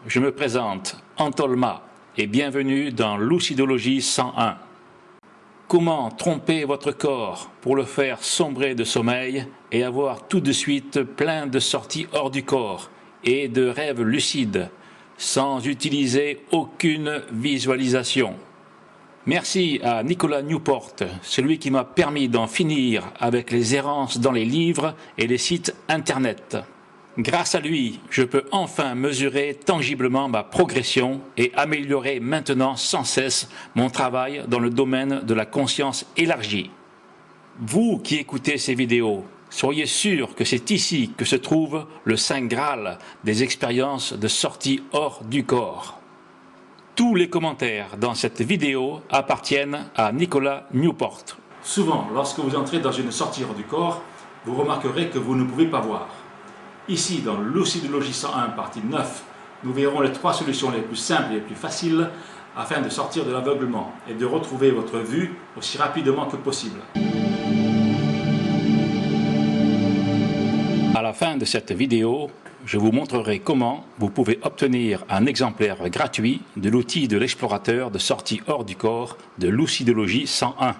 je me présente, Antolma, et bienvenue dans Lucidologie 101. Comment tromper votre corps pour le faire sombrer de sommeil et avoir tout de suite plein de sorties hors du corps et de rêves lucides, sans utiliser aucune visualisation. Merci à Nicolas Newport, celui qui m'a permis d'en finir avec les errances dans les livres et les sites internet. Grâce à lui, je peux enfin mesurer tangiblement ma progression et améliorer maintenant sans cesse mon travail dans le domaine de la conscience élargie. Vous qui écoutez ces vidéos, soyez sûr que c'est ici que se trouve le Saint Graal des expériences de sortie hors du corps. Tous les commentaires dans cette vidéo appartiennent à Nicolas Newport. Souvent, lorsque vous entrez dans une sortie hors du corps, vous remarquerez que vous ne pouvez pas voir. Ici, dans Lucidologie 101, partie 9, nous verrons les 3 solutions les plus simples et les plus faciles afin de sortir de l'aveuglement et de retrouver votre vue aussi rapidement que possible. À la fin de cette vidéo, je vous montrerai comment vous pouvez obtenir un exemplaire gratuit de l'outil de l'explorateur de sortie hors du corps de Lucidologie 101.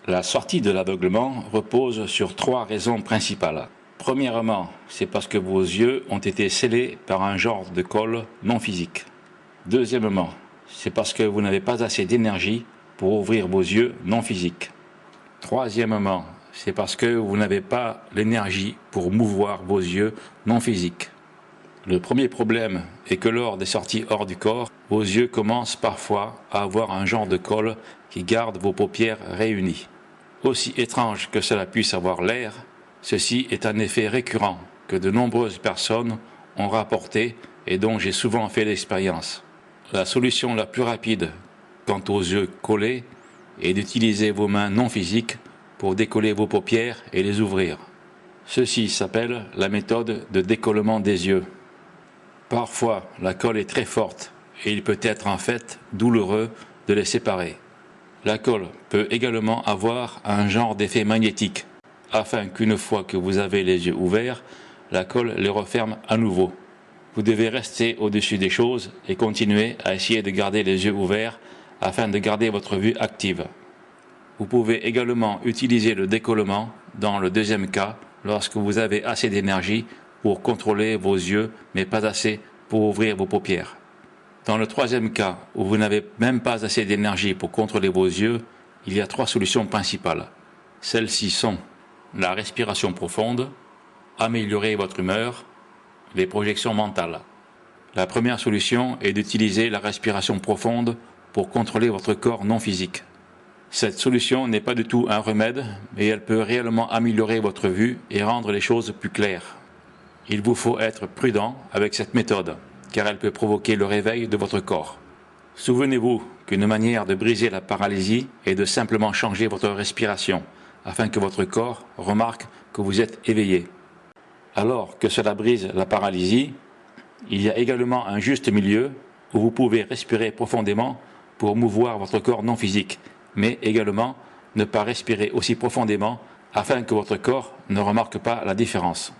La sortie de l'aveuglement repose sur 3 raisons principales. Premièrement, c'est parce que vos yeux ont été scellés par un genre de colle non physique. Deuxièmement, c'est parce que vous n'avez pas assez d'énergie pour ouvrir vos yeux non physiques. Troisièmement, c'est parce que vous n'avez pas l'énergie pour mouvoir vos yeux non physiques. Le premier problème est que lors des sorties hors du corps, vos yeux commencent parfois à avoir un genre de colle qui garde vos paupières réunies. Aussi étrange que cela puisse avoir l'air, ceci est un effet récurrent que de nombreuses personnes ont rapporté et dont j'ai souvent fait l'expérience. La solution la plus rapide quant aux yeux collés est d'utiliser vos mains non physiques pour décoller vos paupières et les ouvrir. Ceci s'appelle la méthode de décollement des yeux. Parfois, la colle est très forte et il peut être en fait douloureux de les séparer. La colle peut également avoir un genre d'effet magnétique, afin qu'une fois que vous avez les yeux ouverts, la colle les referme à nouveau. Vous devez rester au-dessus des choses et continuer à essayer de garder les yeux ouverts afin de garder votre vue active. Vous pouvez également utiliser le décollement dans le deuxième cas lorsque vous avez assez d'énergie pour contrôler vos yeux, mais pas assez pour ouvrir vos paupières. Dans le troisième cas, où vous n'avez même pas assez d'énergie pour contrôler vos yeux, il y a 3 solutions principales. Celles-ci sont la respiration profonde, améliorer votre humeur, les projections mentales. La première solution est d'utiliser la respiration profonde pour contrôler votre corps non physique. Cette solution n'est pas du tout un remède, mais elle peut réellement améliorer votre vue et rendre les choses plus claires. Il vous faut être prudent avec cette méthode, car elle peut provoquer le réveil de votre corps. Souvenez-vous qu'une manière de briser la paralysie est de simplement changer votre respiration, afin que votre corps remarque que vous êtes éveillé. Alors que cela brise la paralysie, il y a également un juste milieu où vous pouvez respirer profondément pour mouvoir votre corps non physique, mais également ne pas respirer aussi profondément afin que votre corps ne remarque pas la différence.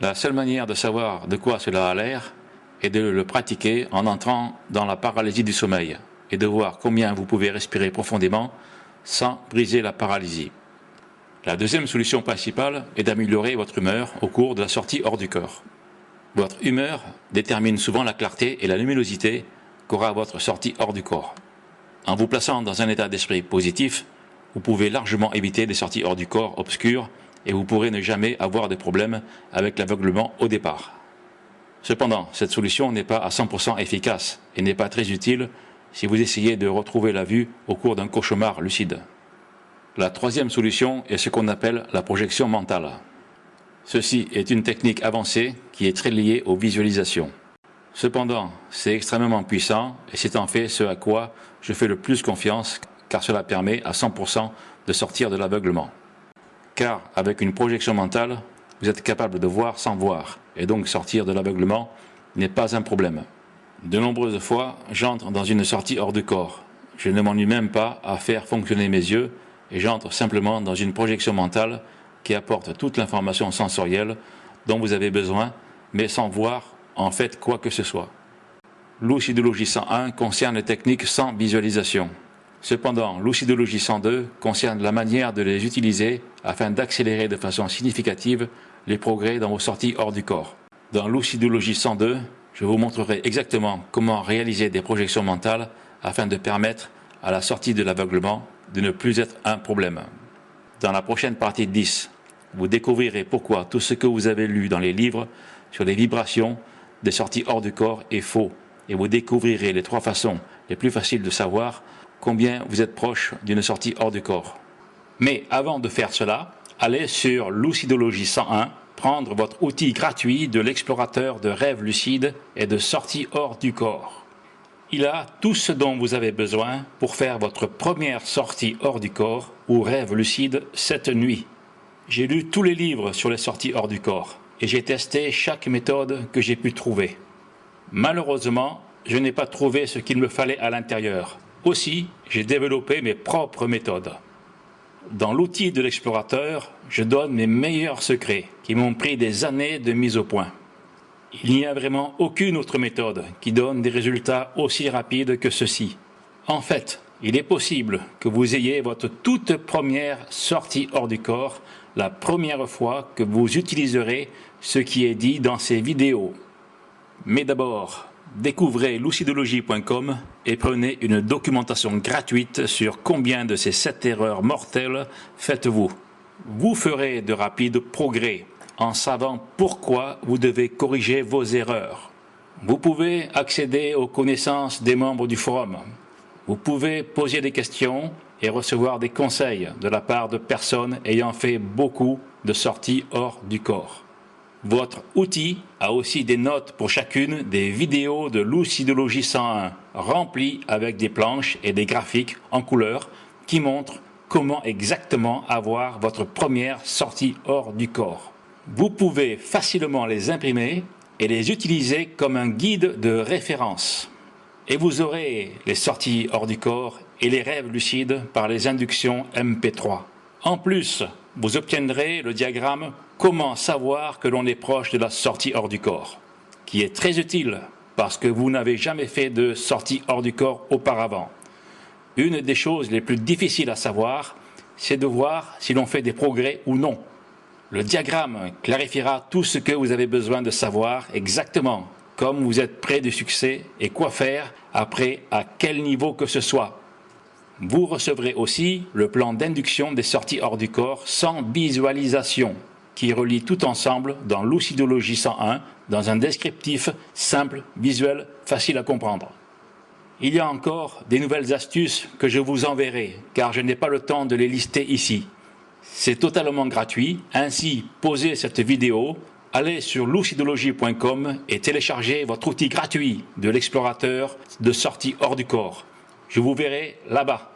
La seule manière de savoir de quoi cela a l'air est de le pratiquer en entrant dans la paralysie du sommeil et de voir combien vous pouvez respirer profondément sans briser la paralysie. La deuxième solution principale est d'améliorer votre humeur au cours de la sortie hors du corps. Votre humeur détermine souvent la clarté et la luminosité qu'aura votre sortie hors du corps. En vous plaçant dans un état d'esprit positif, vous pouvez largement éviter des sorties hors du corps obscures et vous pourrez ne jamais avoir de problème avec l'aveuglement au départ. Cependant, cette solution n'est pas à 100% efficace et n'est pas très utile si vous essayez de retrouver la vue au cours d'un cauchemar lucide. La troisième solution est ce qu'on appelle la projection mentale. Ceci est une technique avancée qui est très liée aux visualisations. Cependant, c'est extrêmement puissant et c'est en fait ce à quoi je fais le plus confiance car cela permet à 100% de sortir de l'aveuglement. Car avec une projection mentale, vous êtes capable de voir sans voir et donc sortir de l'aveuglement n'est pas un problème. De nombreuses fois, j'entre dans une sortie hors du corps. Je ne m'ennuie même pas à faire fonctionner mes yeux et j'entre simplement dans une projection mentale qui apporte toute l'information sensorielle dont vous avez besoin, mais sans voir en fait quoi que ce soit. Lucidologie 101 concerne les techniques sans visualisation. Cependant, Lucidologie 102 concerne la manière de les utiliser afin d'accélérer de façon significative les progrès dans vos sorties hors du corps. Dans Lucidologie 102, je vous montrerai exactement comment réaliser des projections mentales afin de permettre à la sortie de l'aveuglement de ne plus être un problème. Dans la prochaine partie 10, vous découvrirez pourquoi tout ce que vous avez lu dans les livres sur les vibrations des sorties hors du corps est faux, et vous découvrirez les 3 façons les plus faciles de savoir combien vous êtes proche d'une sortie hors du corps. Mais avant de faire cela, allez sur Lucidologie 101, prendre votre outil gratuit de l'explorateur de rêves lucides et de sorties hors du corps. Il a tout ce dont vous avez besoin pour faire votre première sortie hors du corps ou rêve lucide cette nuit. J'ai lu tous les livres sur les sorties hors du corps et j'ai testé chaque méthode que j'ai pu trouver. Malheureusement, je n'ai pas trouvé ce qu'il me fallait à l'intérieur. Aussi, j'ai développé mes propres méthodes. Dans l'outil de l'explorateur, je donne mes meilleurs secrets qui m'ont pris des années de mise au point. Il n'y a vraiment aucune autre méthode qui donne des résultats aussi rapides que ceci. En fait, il est possible que vous ayez votre toute première sortie hors du corps la première fois que vous utiliserez ce qui est dit dans ces vidéos. Mais d'abord, découvrez lucidologie.com et prenez une documentation gratuite sur combien de ces 7 erreurs mortelles faites-vous. Vous ferez de rapides progrès en savant pourquoi vous devez corriger vos erreurs. Vous pouvez accéder aux connaissances des membres du forum. Vous pouvez poser des questions et recevoir des conseils de la part de personnes ayant fait beaucoup de sorties hors du corps. Votre outil a aussi des notes pour chacune des vidéos de Lucidologie 101, remplies avec des planches et des graphiques en couleur qui montrent comment exactement avoir votre première sortie hors du corps. Vous pouvez facilement les imprimer et les utiliser comme un guide de référence. Et vous aurez les sorties hors du corps et les rêves lucides par les inductions MP3. En plus, vous obtiendrez le diagramme « Comment savoir que l'on est proche de la sortie hors du corps » qui est très utile parce que vous n'avez jamais fait de sortie hors du corps auparavant. Une des choses les plus difficiles à savoir, c'est de voir si l'on fait des progrès ou non. Le diagramme clarifiera tout ce que vous avez besoin de savoir exactement, comme vous êtes près du succès et quoi faire après à quel niveau que ce soit. Vous recevrez aussi le plan d'induction des sorties hors du corps sans visualisation, qui relie tout ensemble dans Lucidologie 101 dans un descriptif simple, visuel, facile à comprendre. Il y a encore des nouvelles astuces que je vous enverrai, car je n'ai pas le temps de les lister ici. C'est totalement gratuit, ainsi posez cette vidéo, allez sur lucidologie.com et téléchargez votre outil gratuit de l'explorateur de sortie hors du corps. Je vous verrai là-bas.